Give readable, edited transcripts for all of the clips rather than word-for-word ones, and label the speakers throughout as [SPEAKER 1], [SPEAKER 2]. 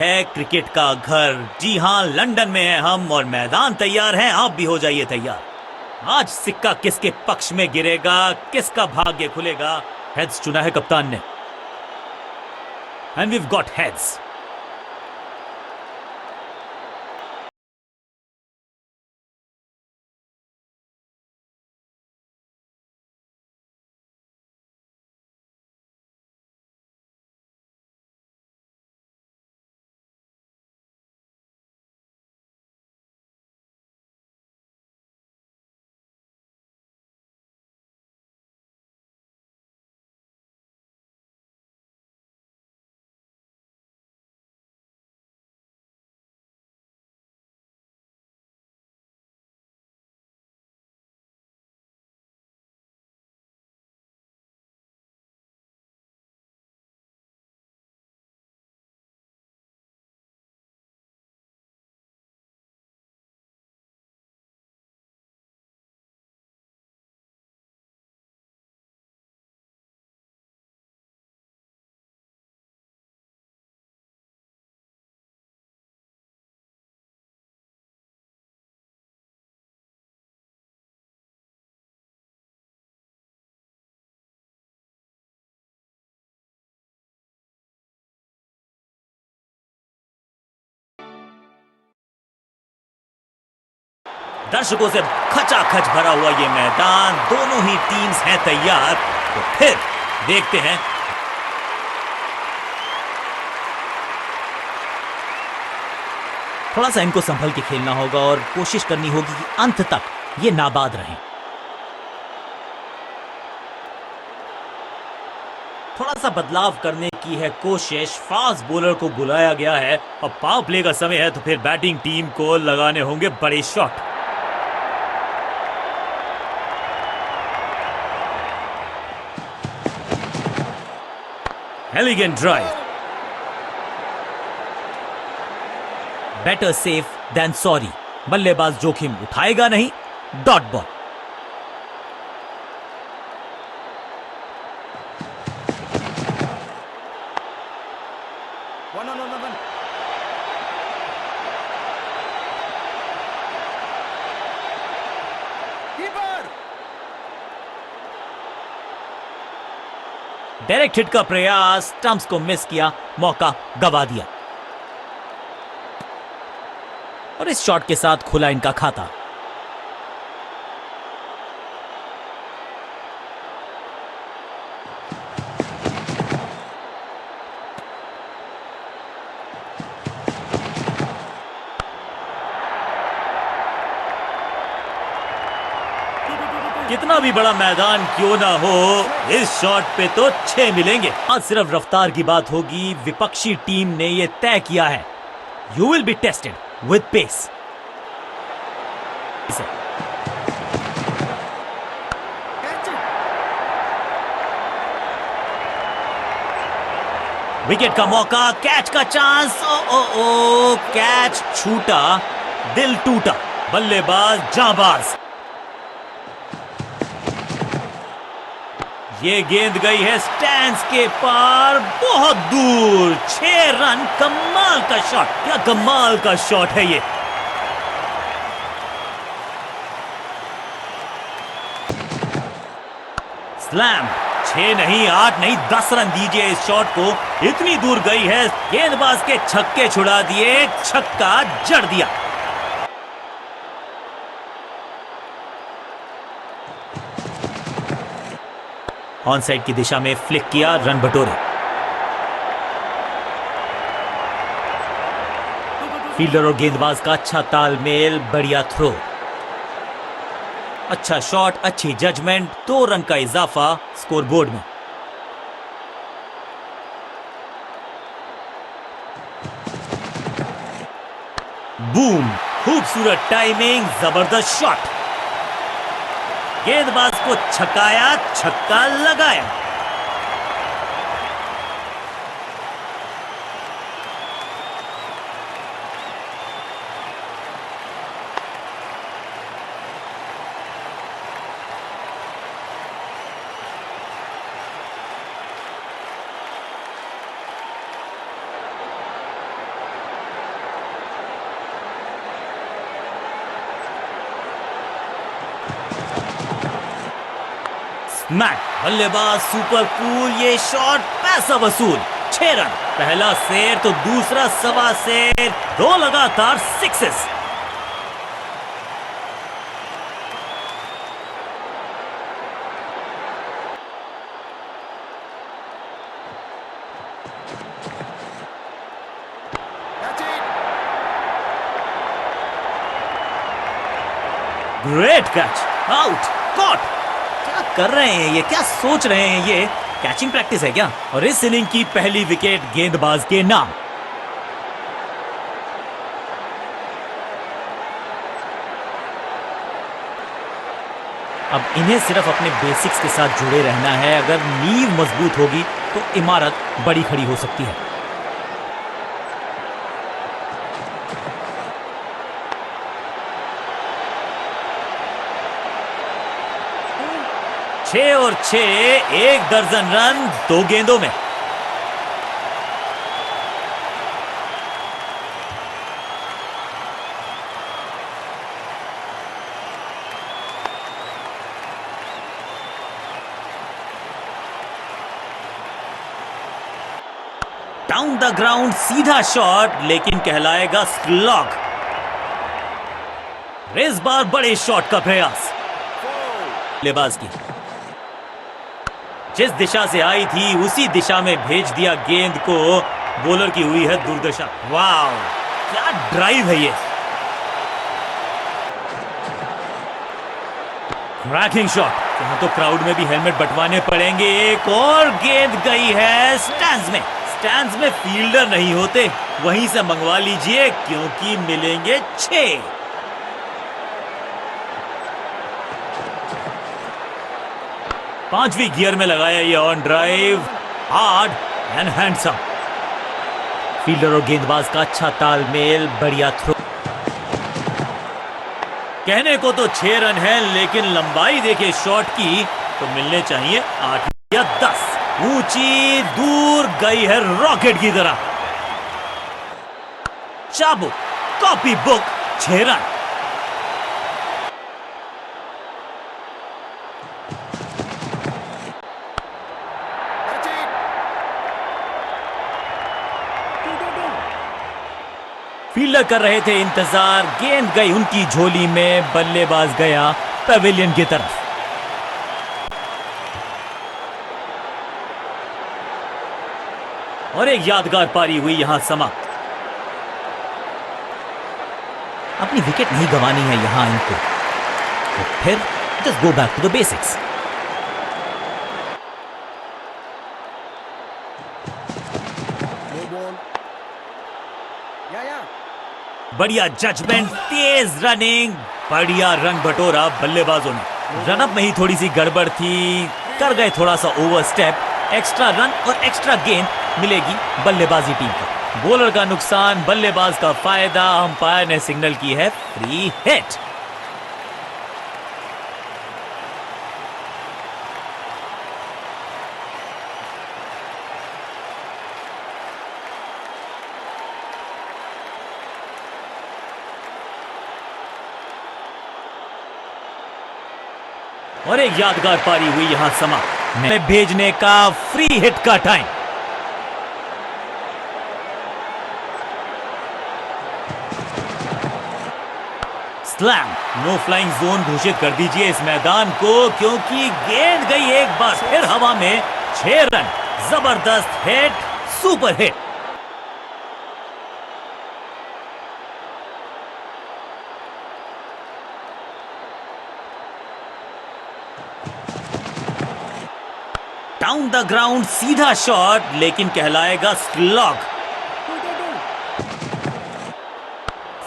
[SPEAKER 1] है क्रिकेट का घर। जी हाँ, लंदन में हैं हम और मैदान तैयार है, आप भी हो जाइए तैयार। आज सिक्का किसके पक्ष में गिरेगा, किसका भाग्य खुलेगा। हेड्स चुना है कप्तान ने एंड वी गॉट हेड्स। दर्शकों से खचाखच भरा हुआ ये मैदान, दोनों ही टीम्स हैं तैयार। तो फिर देखते हैं। थोड़ा सा इनको संभल के खेलना होगा और कोशिश करनी होगी कि अंत तक ये नाबाद रहें। थोड़ा सा बदलाव करने की है कोशिश। फास्ट बॉलर को बुलाया गया है और पावर प्ले का समय है, तो फिर बैटिंग टीम को लगाने होंगे बड़े shot. Elegant drive. Better safe than sorry. बल्लेबाज जोखिम उठाएगा नहीं। Dot ball. डायरेक्ट हिट का प्रयास, स्टंप्स को मिस किया, मौका गवा दिया और इस शॉट के साथ खुला इनका खाता। कितना भी बड़ा मैदान क्यों ना हो, इस शॉट पे तो 6 मिलेंगे। आज सिर्फ रफ्तार की बात होगी। विपक्षी टीम ने यह तय किया है, you will be tested with pace. Wicket का मौका, कैच का चांस। ओ कैच छूटा, दिल टूटा। बल्लेबाज जाबाज। ये गेंद गई है स्टैंड्स के पार, बहुत दूर। 6 रन। कमाल का शॉट, क्या कमाल का शॉट है ये। स्लैम। 6 नहीं, 8 नहीं, 10 रन दीजिए इस शॉट को। इतनी दूर गई है, गेंदबाज के छक्के छुड़ा दिए, छक्का जड़ दिया। ऑन साइड की दिशा में फ्लिक किया, रन बटोरे। फील्डर और गेंदबाज का अच्छा तालमेल, बढ़िया थ्रो। अच्छा शॉट, अच्छी जजमेंट। 2 रन का इजाफा स्कोरबोर्ड में। बूम, खूबसूरत टाइमिंग, जबरदस्त शॉट। गेंदबाज को छकाया, छक्का लगाया। मैट बल्लेबाज सुपर कूल, ये शॉट पैसा वसूल। 6 रन, पहला शेर तो दूसरा सवा शेर, 2 लगातार sixes. Great catch, out, caught. क्या कर रहे हैं ये, क्या सोच रहे हैं ये? कैचिंग प्रैक्टिस है क्या? और इस इनिंग की पहली विकेट गेंदबाज के नाम। अब इन्हें सिर्फ अपने बेसिक्स के साथ जुड़े रहना है। अगर नींव मजबूत होगी तो इमारत बड़ी खड़ी हो सकती है। 6 और 6, 1 दर्जन रन 2 गेंदों में। डाउन द ग्राउंड सीधा शॉट, लेकिन कहलाएगा स्लॉग। इस बार बड़े शॉट का प्रयास बल्लेबाज की, जिस दिशा से आई थी उसी दिशा में भेज दिया गेंद को। बॉलर की हुई है दुर्दशा। वाह, क्या ड्राइव है ये। क्रैकिंग शॉट, यहां तो क्राउड में भी हेलमेट बंटवाने पड़ेंगे। एक और गेंद गई है स्टैंड्स में। स्टैंड्स में फील्डर नहीं होते, वहीं से मंगवा लीजिए क्योंकि मिलेंगे 6। पांचवी गियर में लगाया ये on drive, hard and handsome. Fielder और गेंदबाज का अच्छा तालमेल, बढ़िया थ्रो। कहने को तो 6 रन है, लेकिन लंबाई देखे शॉट की तो मिलने चाहिए 8 या 10। ऊंची दूर गई है रॉकेट की तरह। चाबुक, कॉपी बुक, 6 रन। फील्डर कर रहे थे इंतजार, गेंद गई उनकी झोली में, बल्लेबाज गया पवेलियन की तरफ। और एक यादगार पारी हुई यहां समाप्त। अपनी विकेट नहीं गंवानी है यहां इनको, तो फिर just go back to the basics. बढ़िया जजमेंट, तेज रनिंग, बढ़िया रन बटोरा बल्लेबाजों ने। रनअप में ही थोड़ी सी गड़बड़ थी, कर गए थोड़ा सा ओवर स्टेप। एक्स्ट्रा रन और एक्स्ट्रा गेंद मिलेगी बल्लेबाजी टीम को। बॉलर का नुकसान, बल्लेबाज का फायदा। अंपायर ने सिग्नल की है फ्री हिट। और एक यादगार पारी हुई यहां समाप्त। भेजने का फ्री हिट का time. Slam, no flying zone घोषित कर दीजिए इस मैदान को, क्योंकि गेंद गई एक बार फिर हवा में। 6 रन, जबरदस्त hit, super hit. Down the ground सीधा शॉट, लेकिन कहलाएगा स्लॉग।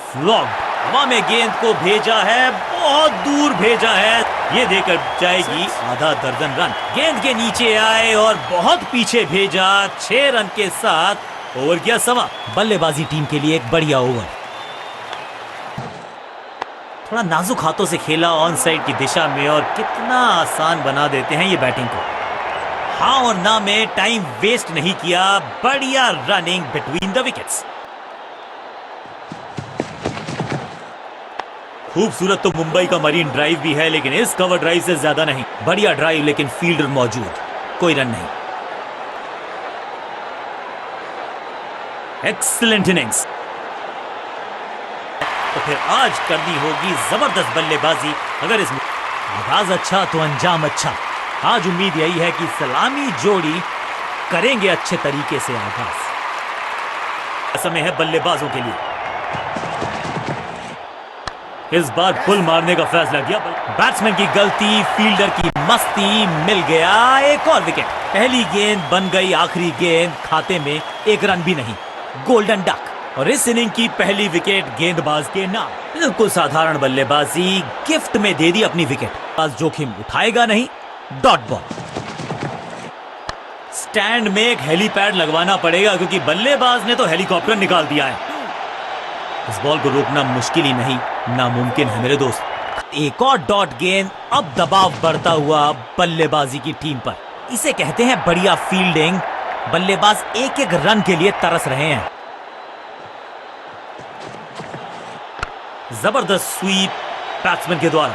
[SPEAKER 1] स्लॉग, हवा में गेंद को भेजा है, बहुत दूर भेजा है। ये देकर जाएगी आधा दर्जन रन। गेंद के नीचे आए और बहुत पीछे भेजा। 6 रन के साथ ओवर किया सवा। बल्लेबाजी टीम के लिए एक बढ़िया ओवर। थोड़ा नाजुक हाथों से खेला ऑन साइड की दिशा में, और कितना आसान बना देते हैं ये बैटिंग को। हाँ और ना में टाइम वेस्ट नहीं किया, बढ़िया रनिंग बिटवीन द विकेट्स। खूबसूरत तो मुंबई का मरीन ड्राइव भी है, लेकिन इस कवर ड्राइव से ज्यादा नहीं। बढ़िया ड्राइव लेकिन फील्डर मौजूद, कोई रन नहीं। Excellent innings. तो फिर आज करनी होगी जबरदस्त बल्लेबाजी। अगर इसमें आगाज अच्छा तो अंजाम अच्छा। आज उम्मीद यही है कि सलामी जोड़ी करेंगे अच्छे तरीके से आगाज। समय है बल्लेबाजों के लिए। इस बार पुल मारने का फैसला किया। बैट्समैन की गलती, फील्डर की मस्ती, मिल गया एक और विकेट। पहली गेंद बन गई आखिरी गेंद, खाते में एक रन भी नहीं। Golden duck. और इस इनिंग की पहली विकेट गेंदबाज के नाम। बिल्कुल साधारण बल्लेबाजी, गिफ्ट में दे दी अपनी विकेट। आज जोखिम उठाएगा नहीं। Dot ball. स्टैंड में एक हेलीपैड लगवाना पड़ेगा, क्योंकि बल्लेबाज ने तो हेलीकॉप्टर निकाल दिया है। इस बॉल को रोकना मुश्किल ही नहीं, नामुमकिन है मेरे दोस्त। एक और डॉट गेंद। अब दबाव बढ़ता हुआ बल्लेबाजी की टीम पर। इसे कहते हैं बढ़िया फील्डिंग। बल्लेबाज एक एक रन के लिए तरस रहे हैं। जबरदस्त स्वीप बैट्समैन के द्वारा।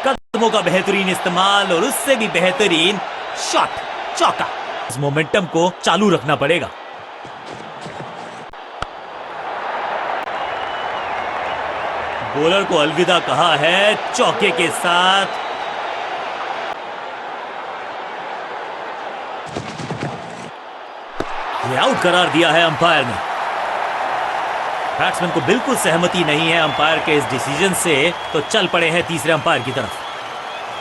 [SPEAKER 1] कदमों का बेहतरीन इस्तेमाल और उससे भी बेहतरीन शॉट, चौका। इस मोमेंटम को चालू रखना पड़ेगा। बॉलर को अलविदा कहा है चौके के साथ। ये आउट करार दिया है अंपायर ने। बैट्समैन को बिल्कुल सहमति नहीं है अंपायर के इस डिसीजन से, तो चल पड़े हैं तीसरे अंपायर की तरफ।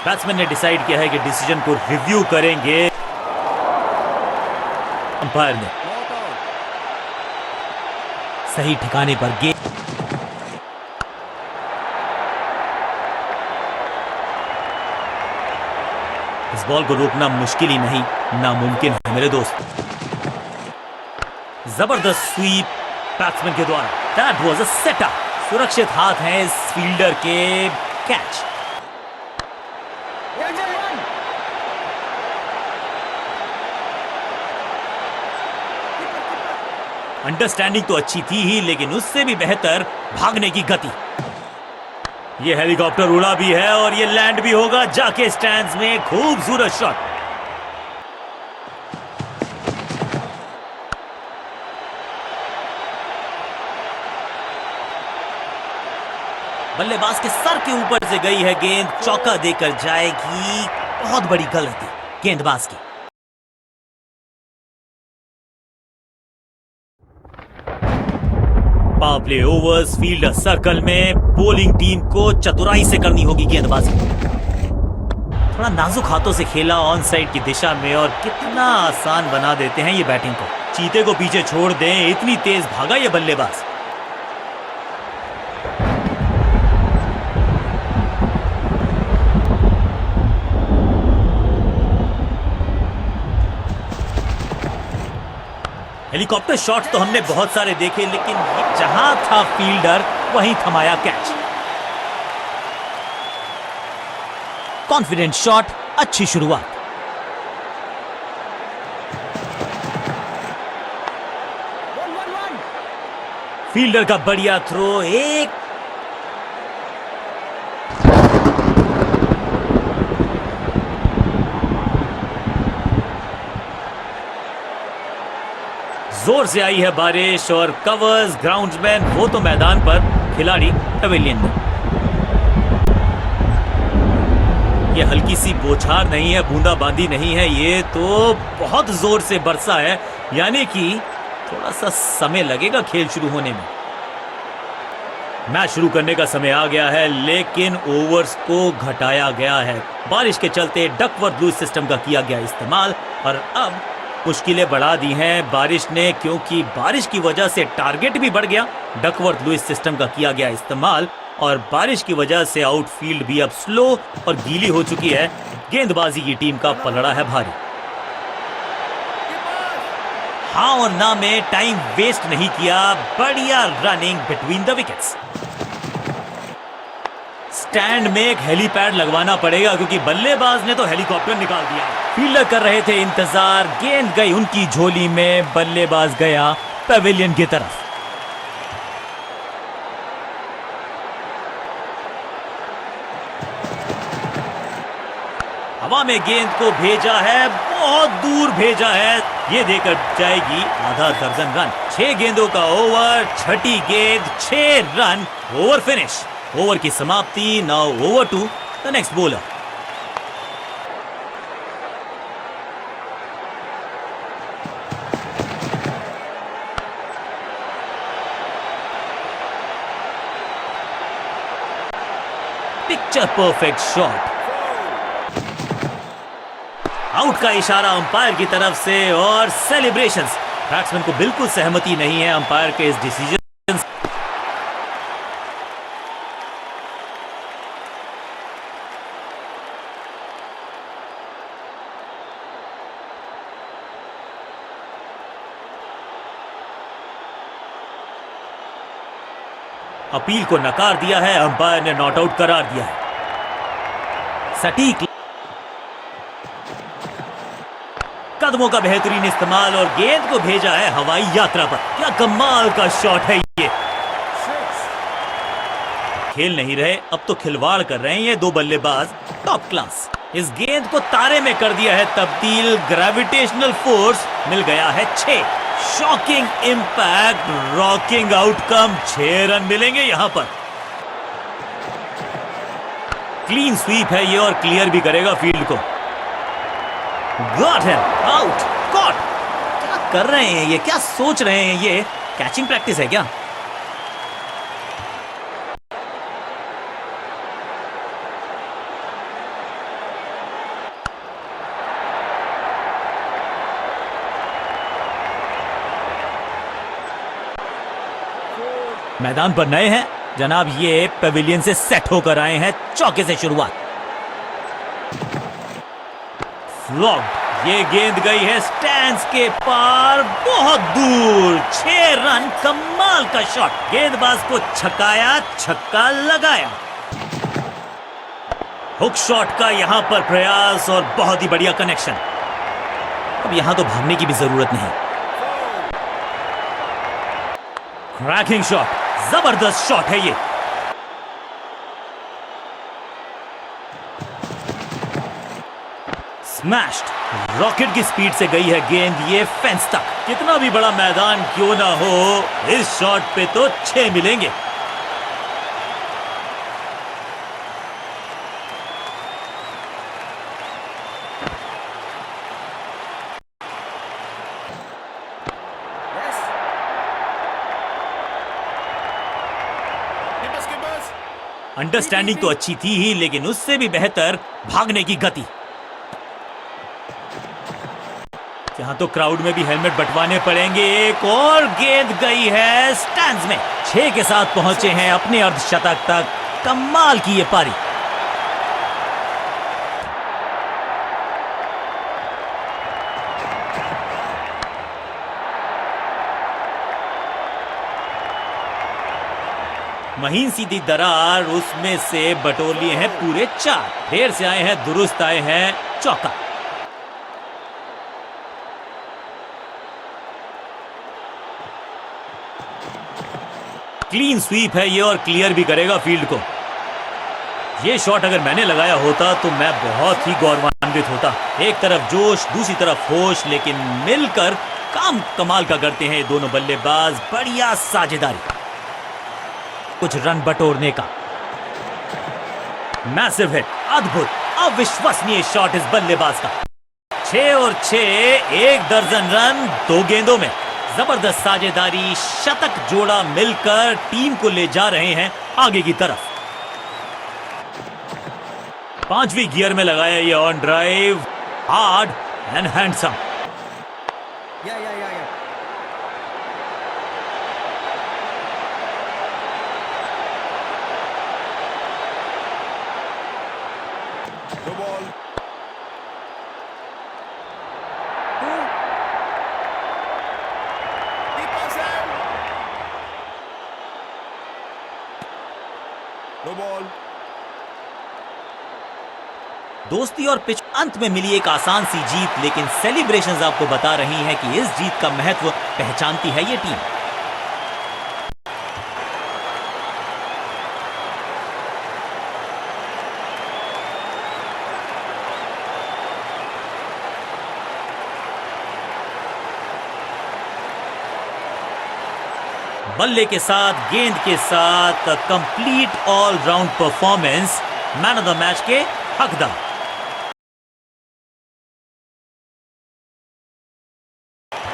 [SPEAKER 1] बैट्समैन ने डिसाइड किया है कि डिसीजन को रिव्यू करेंगे अंपायर ने। सही ठिकाने पर गेंद। इस बॉल को रोकना मुश्किल ही नहीं, नामुमकिन है मेरे दोस्त। जबरदस्त स्वीप बैट्समैन के द्वारा। That was a setup. सुरक्षित हाथ हैं इस फील्डर के। कैच। अंडरस्टैंडिंग तो अच्छी थी ही, लेकिन उससे भी बेहतर भागने की गति। ये हेलीकॉप्टर उड़ा भी है और ये लैंड भी होगा जाके स्टैंड्स में। खूबसूरत शॉट। बल्लेबाज के सर के ऊपर से गई है गेंद, चौका देकर जाएगी। बहुत बड़ी गलती गेंदबाज की। Power play overs, fielder circle में। बॉलिंग टीम को चतुराई से करनी होगी गेंदबाजी। थोड़ा नाजुक हाथों से खेला ऑन साइड की दिशा में, और कितना आसान बना देते हैं ये बैटिंग को। चीते को पीछे छोड़ दें, इतनी तेज भागा ये बल्लेबाज। हेलीकॉप्टर शॉट्स तो हमने बहुत सारे देखे, लेकिन जहां था फील्डर वहीं थमाया कैच। कॉन्फिडेंट शॉट, अच्छी शुरुआत। फील्डर का बढ़िया थ्रो। एक जोर से आई है बारिश और कवर्स ग्राउंड्समैन वो तो मैदान पर, खिलाड़ी पवेलियन में। ये हल्की सी बौछार नहीं है, बूंदाबांदी नहीं है, ये तो बहुत जोर से बरसा है। यानी कि थोड़ा सा समय लगेगा खेल शुरू होने में। मैच शुरू करने का समय आ गया है, लेकिन ओवर्स को घटाया गया है। बारिश के चलते डकवर्थ लुईस सिस्टम का किया गया इस्तेमाल, और अब मुश्किलें बढ़ा दी हैं बारिश ने, क्योंकि बारिश की वजह से टारगेट भी बढ़ गया। डकवर्थ लुईस सिस्टम का किया गया इस्तेमाल, और बारिश की वजह से आउटफील्ड भी अब स्लो और गीली हो चुकी है। गेंदबाजी की टीम का पलड़ा है भारी। हाँ और ना में टाइम वेस्ट नहीं किया। बढ़िया running between the wickets. Stand में एक हेलीपैड लगवाना पड़ेगा, क्योंकि बल्लेबाज ने तो हेलीकॉप्टर निकाल दिया। फील्डर कर रहे थे इंतजार, गेंद गई उनकी झोली में, बल्लेबाज गया पवेलियन की तरफ। हवा में गेंद को भेजा है, बहुत दूर भेजा है, ये देकर जाएगी आधा दर्जन रन। 6 गेंदों का ओवर, छठी गेंद 6 रन, ओवर फिनिश। ओवर की समाप्ति। Now over to the next bowler. Picture perfect shot. Out का इशारा अंपायर की तरफ से और सेलिब्रेशंस। बैट्समैन को बिल्कुल सहमति नहीं है अंपायर के इस डिसीजन। अपील को नकार दिया है, अंपायर ने नॉट आउट करार दिया है। सटीक कदमों का बेहतरीन इस्तेमाल और गेंद को भेजा है हवाई यात्रा पर। क्या कमाल का शॉट है ये। खेल नहीं रहे, अब तो खिलवाड़ कर रहे हैं ये दो बल्लेबाज, टॉप क्लास। इस गेंद को तारे में कर दिया है तब्दील, ग्रेविटेशनल फोर्स मिल गया है 6। Shocking impact, rocking outcome, 6 run मिलेंगे यहां पर। क्लीन स्वीप है ये और क्लियर भी करेगा फील्ड को। Got him, out, caught. क्या कर रहे हैं ये, क्या सोच रहे हैं ये? कैचिंग प्रैक्टिस है क्या? मैदान पर नए हैं जनाब, ये पेविलियन से सेट होकर आए हैं। चौके से शुरुआत, फ्लॉग्ड। ये गेंद गई है स्टैंड्स के पार, बहुत दूर। 6 रन, कमाल का शॉट। गेंदबाज को छकाया, छक्का लगाया। हुक शॉट का यहां पर प्रयास और बहुत ही बढ़िया कनेक्शन। अब यहां तो भागने की भी जरूरत नहीं। क्रैकिंग शॉट, जबरदस्त शॉट है ये। स्मैश्ड, रॉकेट की स्पीड से गई है गेंद ये फेंस तक। कितना भी बड़ा मैदान क्यों ना हो, इस शॉट पे तो 6 मिलेंगे। अंडरस्टैंडिंग तो अच्छी थी ही, लेकिन उससे भी बेहतर भागने की गति। यहां तो क्राउड में भी हेलमेट बंटवाने पड़ेंगे। एक और गेंद गई है स्टैंड्स में। 6 के साथ पहुंचे हैं अपने अर्धशतक तक। कमाल की ये पारी। महीन सीधी दरार, उसमें से बटोर लिए हैं पूरे 4। देर से आए हैं, दुरुस्त आए हैं, चौका। क्लीन स्वीप है ये और क्लियर भी करेगा फील्ड को। ये शॉट अगर मैंने लगाया होता तो मैं बहुत ही गौरवान्वित होता। एक तरफ जोश, दूसरी तरफ होश, लेकिन मिलकर काम कमाल का करते हैं ये दोनों बल्लेबाज। बढ़िया साझेदारी, कुछ रन बटोरने का। मैसिव हिट, अद्भुत, अविश्वसनीय शॉट इस बल्लेबाज का। 6 और 6, 1 दर्जन रन 2 गेंदों में। जबरदस्त साझेदारी, शतक जोड़ा मिलकर टीम को ले जा रहे हैं आगे की तरफ। 5वीं गियर में लगाया ये on drive, hard and handsome. दोस्ती और पिच अंत में मिली एक आसान सी जीत, लेकिन सेलिब्रेशंस आपको बता रही हैं कि इस जीत का महत्व पहचानती है ये टीम। बल्ले के साथ, गेंद के साथ complete all round performance, man of the match के हकदार।